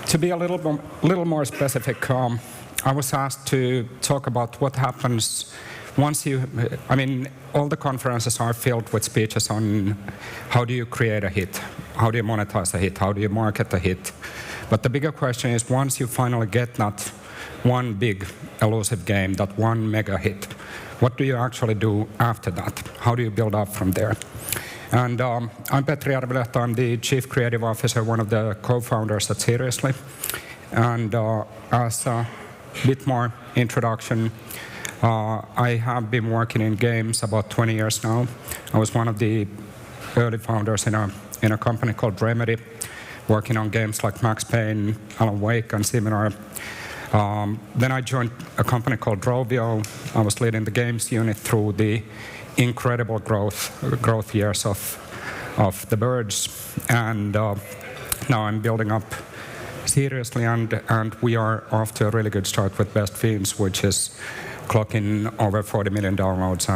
To be a little more specific, I was asked to talk about what happens once all the conferences are filled with speeches on how do you create a hit, how do you monetize a hit, how do you market a hit. But the bigger question is, once you finally get that one big elusive game, that one mega hit, what do you actually do after that? How do you build up from there? And I'm Petri Järvilehto. I'm the Chief Creative Officer, one of the co-founders at Seriously. And as a bit more introduction, I have been working in games about 20 years now. I was one of the early founders in a company called Remedy, working on games like Max Payne, Alan Wake, and similar. Then I joined a company called Rovio. I was leading the games unit through the incredible growth years of the birds, and now I'm building up Seriously, and we are off to a really good start with Best Fiends, which is clocking over 40 million downloads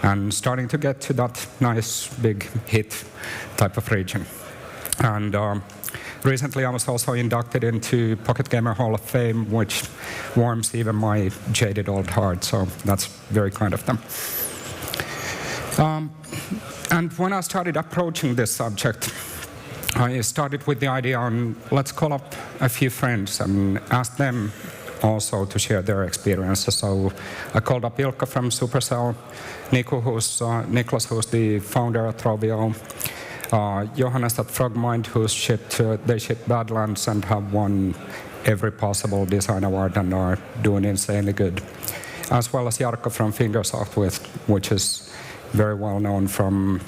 and starting to get to that nice big hit type of region. And recently I was also inducted into Pocket Gamer Hall of Fame, which warms even my jaded old heart, so that's very kind of them. And when I started approaching this subject, I started with the idea on let's call up a few friends and ask them also to share their experiences. So I called up Ilkka from Supercell, Niklas, who's the founder at Rovio, Johannes at Frogmind, they shipped Badlands and have won every possible design award and are doing insanely good, as well as Jarkko from Fingersoft, which is very well known from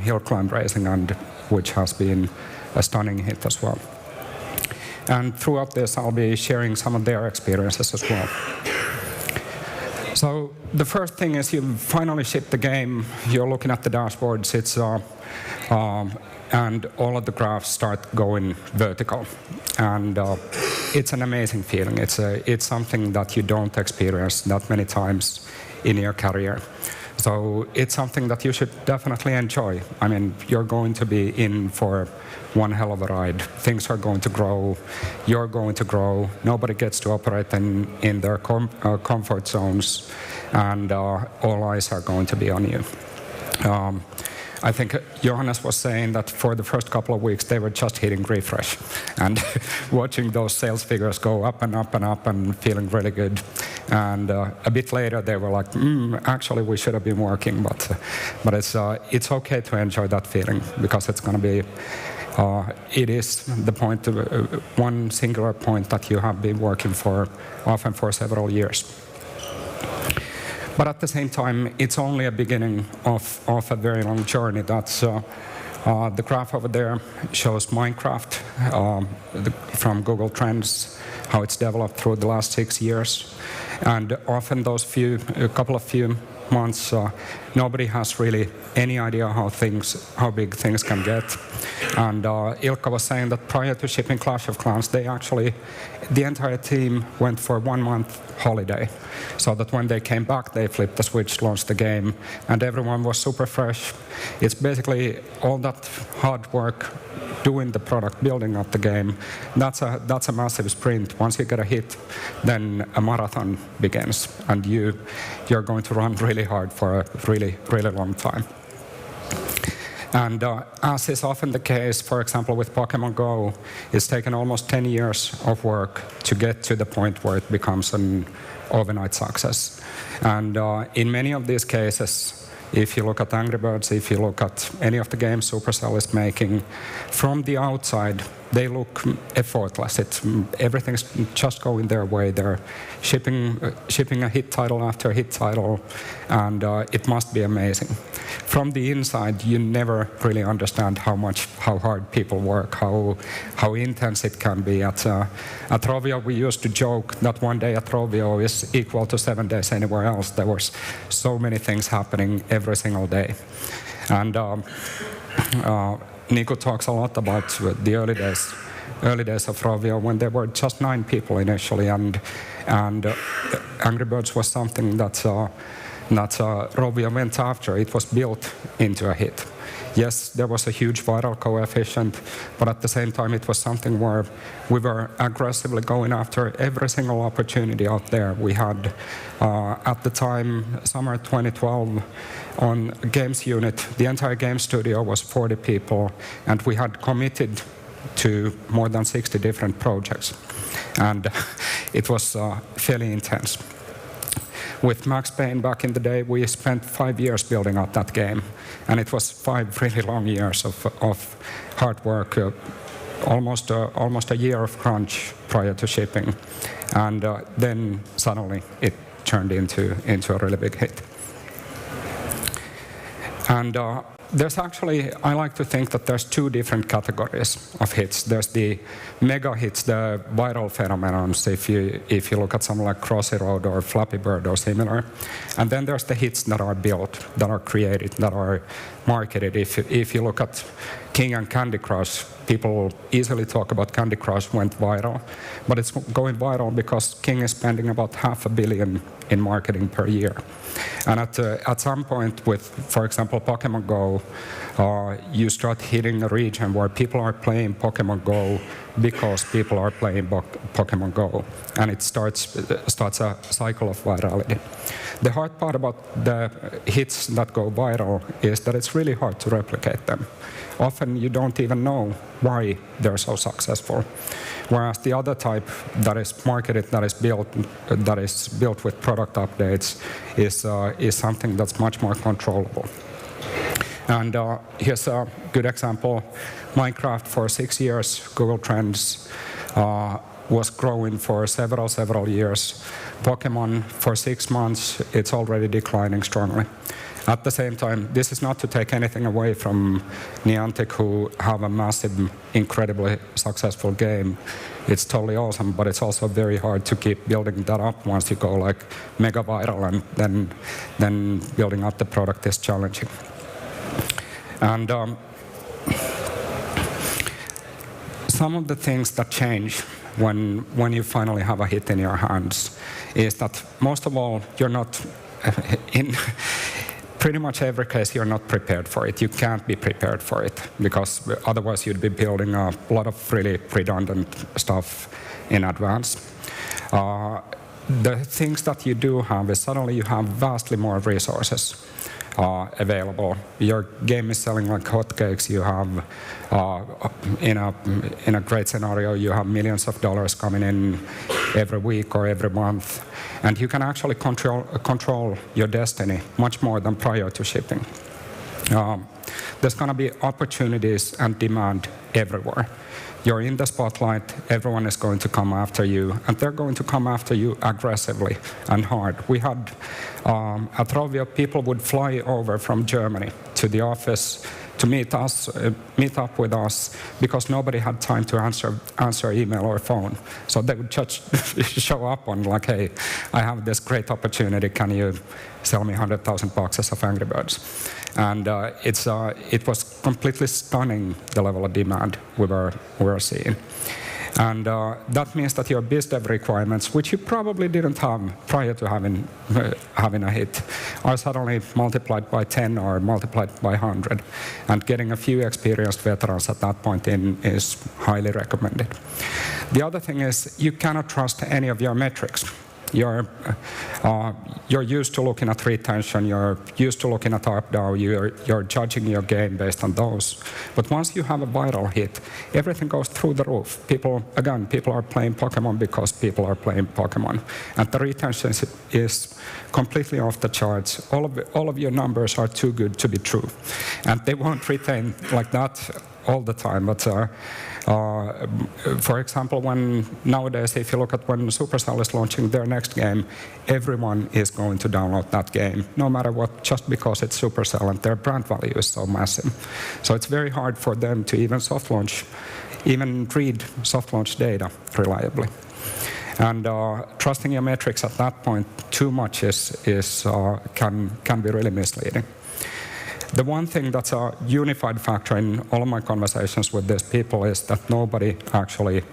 hill climb racing, and which has been a stunning hit as well. And throughout this, I'll be sharing some of their experiences as well. So the first thing is you finally ship the game, you're looking at the dashboards, and all of the graphs start going vertical. And it's an amazing feeling. It's something that you don't experience that many times in your career. So it's something that you should definitely enjoy. I mean, you're going to be in for one hell of a ride. Things are going to grow. You're going to grow. Nobody gets to operate in their comfort zones, and all eyes are going to be on you. I think Johannes was saying that for the first couple of weeks, they were just hitting refresh and watching those sales figures go up and up and up and feeling really good. And a bit later, they were like, actually, we should have been working. But it's okay to enjoy that feeling, because it's going to be, it is the point, one singular point that you have been working for, often for several years. But at the same time, it's only a beginning of a very long journey. That's the graph over there shows Minecraft from Google Trends, how it's developed through the last 6 years. And often those couple of months, nobody has really any idea how big things can get. And Ilkka was saying that prior to shipping Clash of Clans, the entire team went for a 1-month holiday, so that when they came back, they flipped the switch, launched the game, and everyone was super fresh. It's basically all that hard work doing the product, building up the game. That's a massive sprint. Once you get a hit, then a marathon begins, and you're going to run really hard for a really, really long time. And as is often the case, for example, with Pokemon Go, it's taken almost 10 years of work to get to the point where it becomes an overnight success. And in many of these cases, if you look at Angry Birds, if you look at any of the games Supercell is making, from the outside, they look effortless. Everything's just going their way. They're shipping a hit title after hit title, and it must be amazing. From the inside, you never really understand how hard people work, how intense it can be. At Rovio, we used to joke that one day at Rovio is equal to 7 days anywhere else. There was so many things happening every single day. And Nico talks a lot about the early days of Rovio, when there were just 9 people initially, and Angry Birds was something that that Rovio went after, it was built into a hit. Yes, there was a huge viral coefficient, but at the same time it was something where we were aggressively going after every single opportunity out there. We had, at the time, summer 2012, on Games Unit, the entire game studio was 40 people, and we had committed to more than 60 different projects. And it was fairly intense. With Max Payne back in the day, we spent 5 years building out that game. And it was 5 really long years of hard work, almost a year of crunch prior to shipping. And then suddenly it turned into a really big hit. And there's actually, I like to think that there's 2 different categories of hits. There's the mega hits, the viral phenomenons, if you look at something like Crossy Road or Flappy Bird or similar. And then there's the hits that are built, that are created, that are marketed. If you look at King and Candy Crush, people easily talk about Candy Crush went viral, but it's going viral because King is spending about $500 million in marketing per year. And at some point with, for example, Pokemon Go, you start hitting a region where people are playing Pokemon Go because people are playing Pokemon Go, and it starts a cycle of virality. The hard part about the hits that go viral is that it's really hard to replicate them. Often you don't even know why they're so successful. Whereas the other type that is marketed, that is built with product updates, is something that's much more controllable. And here's a good example. Minecraft for 6 years, Google Trends was growing for several years. Pokemon for 6 months, it's already declining strongly. At the same time, this is not to take anything away from Niantic, who have a massive, incredibly successful game. It's totally awesome, but it's also very hard to keep building that up once you go like mega viral, and then building up the product is challenging. And some of the things that change when you finally have a hit in your hands is that, most of all, you're not in pretty much every case, you're not prepared for it. You can't be prepared for it, because otherwise you'd be building a lot of really redundant stuff in advance. The things that you do have is suddenly you have vastly more resources available. Your game is selling like hotcakes. You have, in a great scenario, you have millions of dollars coming in every week or every month. And you can actually control your destiny much more than prior to shipping. There's going to be opportunities and demand everywhere. You're in the spotlight, everyone is going to come after you, and they're going to come after you aggressively and hard. We had, at Rovio, people would fly over from Germany to the office to meet up with us, because nobody had time to answer email or phone. So they would just show up on like, hey, I have this great opportunity, can you sell me 100,000 boxes of Angry Birds? And it was completely stunning, the level of demand we were seeing. And that means that your biz dev requirements, which you probably didn't have prior to having a hit, are suddenly multiplied by 10 or multiplied by 100. And getting a few experienced veterans at that point in is highly recommended. The other thing is, you cannot trust any of your metrics. You're used to looking at retention, you're used to looking at ARPDAU, you're judging your game based on those. But once you have a viral hit, everything goes through the roof. People are playing Pokemon because people are playing Pokemon. And the retention is completely off the charts. All of your numbers are too good to be true. And they won't retain like that all the time, but for example, nowadays, if you look at when Supercell is launching their next game, everyone is going to download that game, no matter what, just because it's Supercell and their brand value is so massive. So it's very hard for them to even read soft launch data reliably. And trusting your metrics at that point too much can be really misleading. The one thing that's a unified factor in all of my conversations with these people is that nobody actually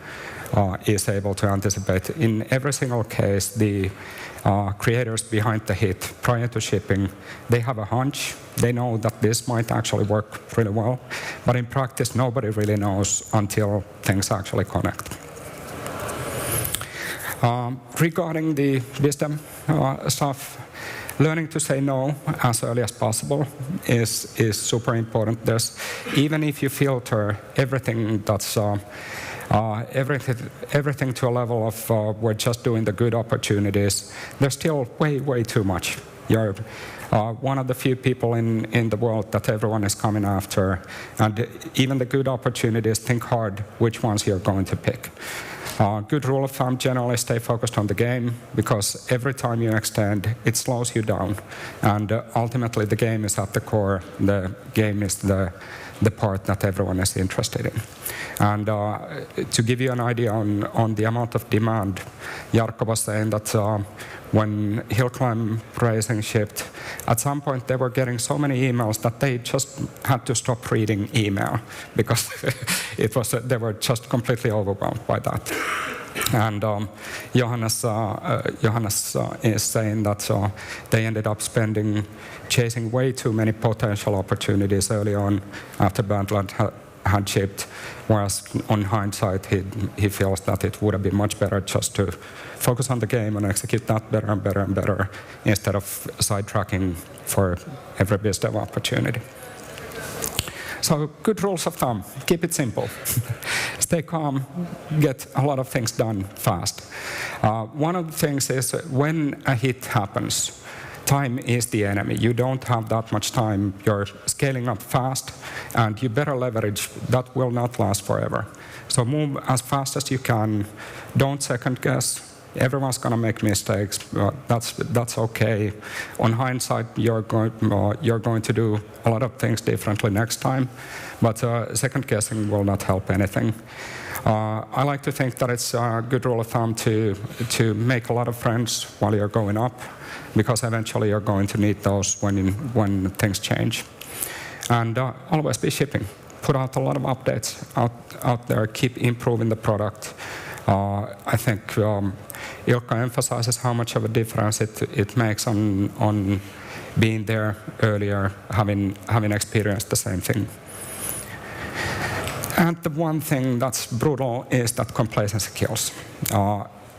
is able to anticipate. In every single case, the creators behind the hit, prior to shipping, they have a hunch. They know that this might actually work really well. But in practice, nobody really knows until things actually connect. Regarding the wisdom stuff, learning to say no as early as possible is super important. Even if you filter everything that's everything to a level of we're just doing the good opportunities, there's still way too much. You're one of the few people in the world that everyone is coming after, and even the good opportunities, think hard which ones you're going to pick. Good rule of thumb, generally stay focused on the game, because every time you extend, it slows you down. And ultimately, the game is at the core. The game is the part that everyone is interested in. And to give you an idea on the amount of demand, Jarkko was saying that when Hill Climb Racing shipped, at some point they were getting so many emails that they just had to stop reading email because they were just completely overwhelmed by that. And Johannes is saying that they ended up chasing way too many potential opportunities early on after Badland had shipped, whereas on hindsight he feels that it would have been much better just to focus on the game and execute that better and better and better instead of sidetracking for every business opportunity. So good rules of thumb, keep it simple. Stay calm, get a lot of things done fast. One of the things is when a hit happens, time is the enemy. You don't have that much time. You're scaling up fast, and you better leverage. That will not last forever. So move as fast as you can. Don't second guess. Everyone's going to make mistakes. That's okay. On hindsight, you're going to do a lot of things differently next time, but second guessing will not help anything. I like to think that it's a good rule of thumb to make a lot of friends while you're going up, because eventually you're going to need those when things change. And always be shipping. Put out a lot of updates out there. Keep improving the product. I think Ilkka emphasizes how much of a difference it makes on being there earlier, having experienced the same thing. And the one thing that's brutal is that complacency kills.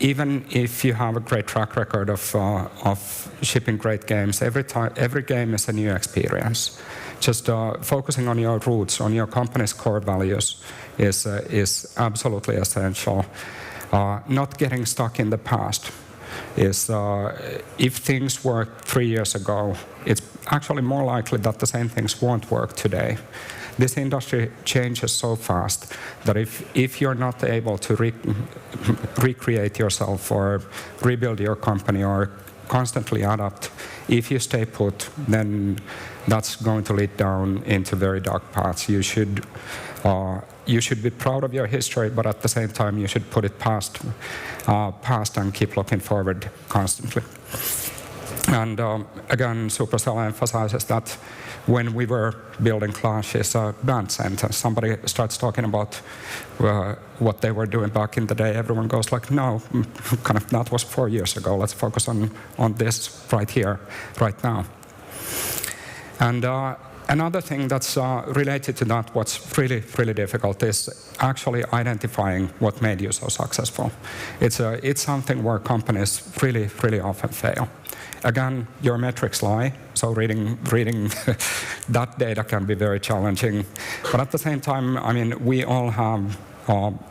Even if you have a great track record of shipping great games, every game is a new experience. Just focusing on your roots, on your company's core values is absolutely essential. Not getting stuck in the past is, if things worked 3 years ago, it's actually more likely that the same things won't work today. This industry changes so fast that if you're not able to recreate yourself or rebuild your company or constantly adapt, if you stay put, then that's going to lead down into very dark paths. You should be proud of your history, but at the same time, you should put it past and keep looking forward constantly. And again, Supercell emphasizes that when we were building Clash is a banned sentence. Somebody starts talking about what they were doing back in the day. Everyone goes like, no, kind of that was 4 years ago. Let's focus on this right here, right now. And another thing that's related to that, what's really difficult, is actually identifying what made you so successful. It's something where companies really often fail. Again, your metrics lie, so reading that data can be very challenging. But at the same time, I mean, we all have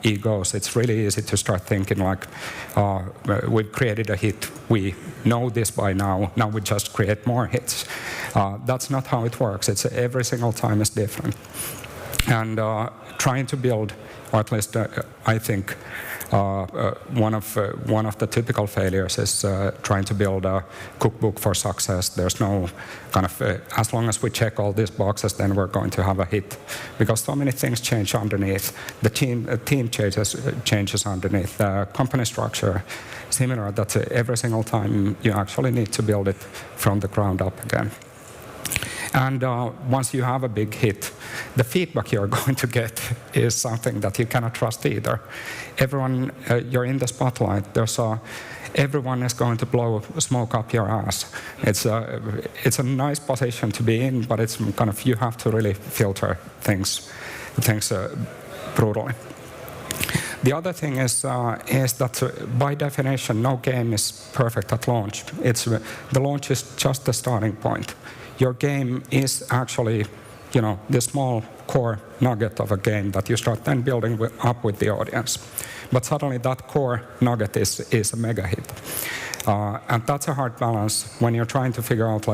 egos. It's really easy to start thinking like, we've created a hit. We know this by now. Now we just create more hits. That's not how it works. It's every single time is different. And trying to build, or at least I think, one of the typical failures is trying to build a cookbook for success. There's no kind of, as long as we check all these boxes, then we're going to have a hit. Because so many things change underneath. The team changes underneath. The company structure, similar, that every single time you actually need to build it from the ground up again. And once you have a big hit, the feedback you're going to get is something that you cannot trust either. Everyone, you're in the spotlight. Everyone is going to blow smoke up your ass. It's a nice position to be in, but it's kind of, you have to really filter things brutally. The other thing is that by definition, no game is perfect at launch. The launch is just the starting point. Your game is actually, the small core nugget of a game that you start then building up with the audience. But suddenly that core nugget is a mega hit. And that's a hard balance when you're trying to figure out,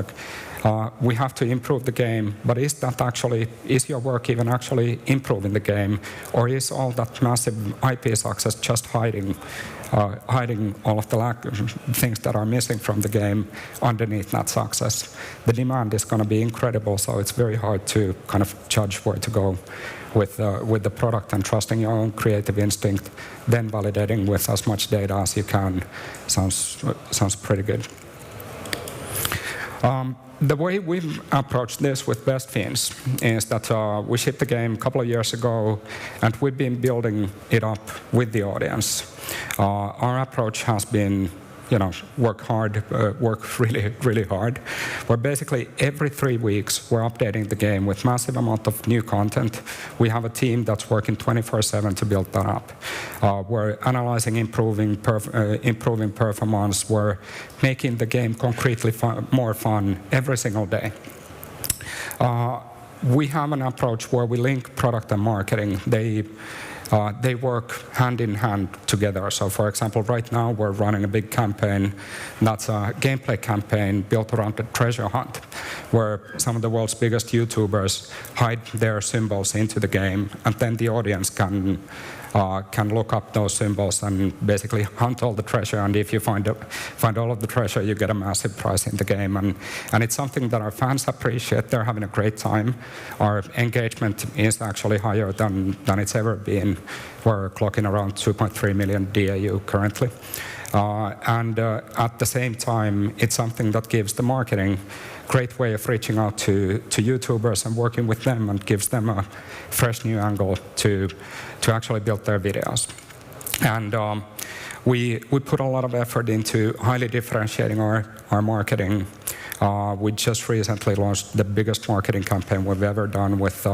we have to improve the game, but is your work even actually improving the game? Or is all that massive IP success just hiding all of the things that are missing from the game underneath that success? The demand is going to be incredible, so it's very hard to kind of judge where to go with the product, and trusting your own creative instinct, then validating with as much data as you can sounds pretty good. The way we've approached this with Best Fiends is that we shipped the game a couple of years ago, and we've been building it up with the audience. Our approach has been, work really, really hard. Where basically every 3 weeks we're updating the game with massive amount of new content. We have a team that's working 24/7 to build that up. We're analyzing, improving performance. We're making the game concretely more fun every single day. We have an approach where we link product and marketing. They work hand in hand together. So, for example, right now we're running a big campaign that's a gameplay campaign built around the treasure hunt, where some of the world's biggest YouTubers hide their symbols into the game, and then the audience can look up those symbols and basically hunt all the treasure. And if you find all of the treasure, you get a massive prize in the game. And it's something that our fans appreciate. They're having a great time. Our engagement is actually higher than it's ever been. We're clocking around 2.3 million DAU currently. And at the same time, it's something that gives the marketing great way of reaching out to YouTubers and working with them, and gives them a fresh new angle to actually build their videos. And we put a lot of effort into highly differentiating our marketing. We just recently launched the biggest marketing campaign we've ever done with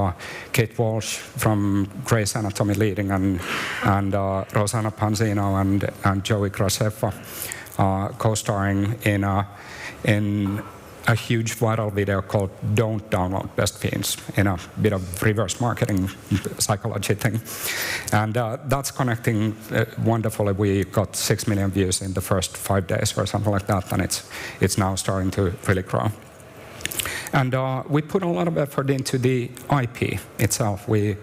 Kate Walsh from Grey's Anatomy leading, and Rosanna Panzino and Joey Graceffa co-starring in a huge viral video called "Don't Download Best Fiends," in a bit of reverse marketing psychology thing. And that's connecting wonderfully. We got 6 million views in the first 5 days or something like that, and it's now starting to really grow. And we put a lot of effort into the IP itself. We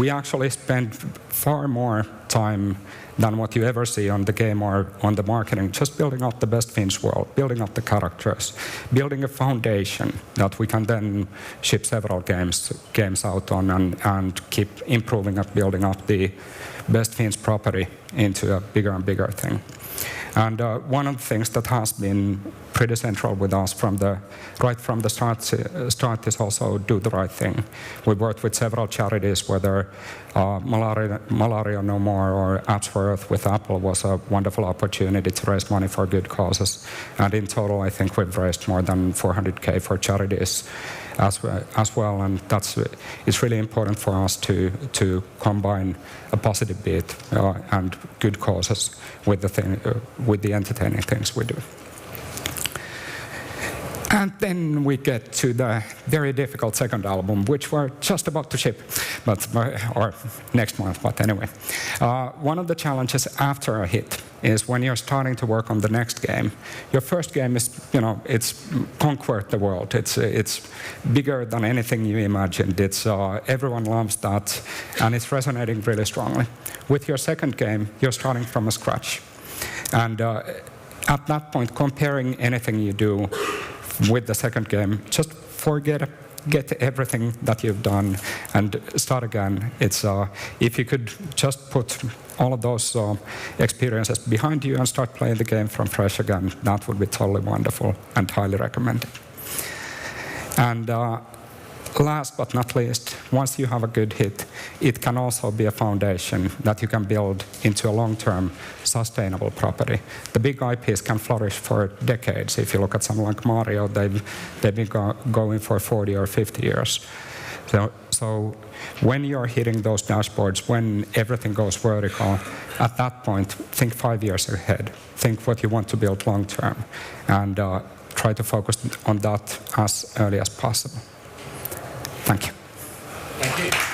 actually spend far more time than what you ever see on the game or on the marketing, just building up the Best Fiends world, building up the characters, building a foundation that we can then ship several games out on, and keep improving and building up the Best Fiends property into a bigger and bigger thing. And one of the things that has been pretty central with us right from the start is also do the right thing. We worked with several charities, whether Malaria No More or Apps for Earth with Apple was a wonderful opportunity to raise money for good causes. And in total, I think we've raised more than $400K for charities as well. And it's really important for us to combine a positive beat and good causes with the entertaining things we do. And then we get to the very difficult second album, which we're just about to ship, or next month, but anyway. One of the challenges after a hit is when you're starting to work on the next game. Your first game is, it's conquered the world. It's bigger than anything you imagined. Everyone loves that, and it's resonating really strongly. With your second game, you're starting from scratch. And at that point, comparing anything you do with the second game, just get everything that you've done and start again. If you could just put all of those experiences behind you and start playing the game from fresh again, that would be totally wonderful and highly recommended. And last but not least, once you have a good hit, it can also be a foundation that you can build into a long-term sustainable property. The big IPs can flourish for decades. If you look at something like Mario, they've been going for 40 or 50 years. So when you're hitting those dashboards, when everything goes vertical, at that point, think 5 years ahead. Think what you want to build long-term, and try to focus on that as early as possible. Thank you. Thank you.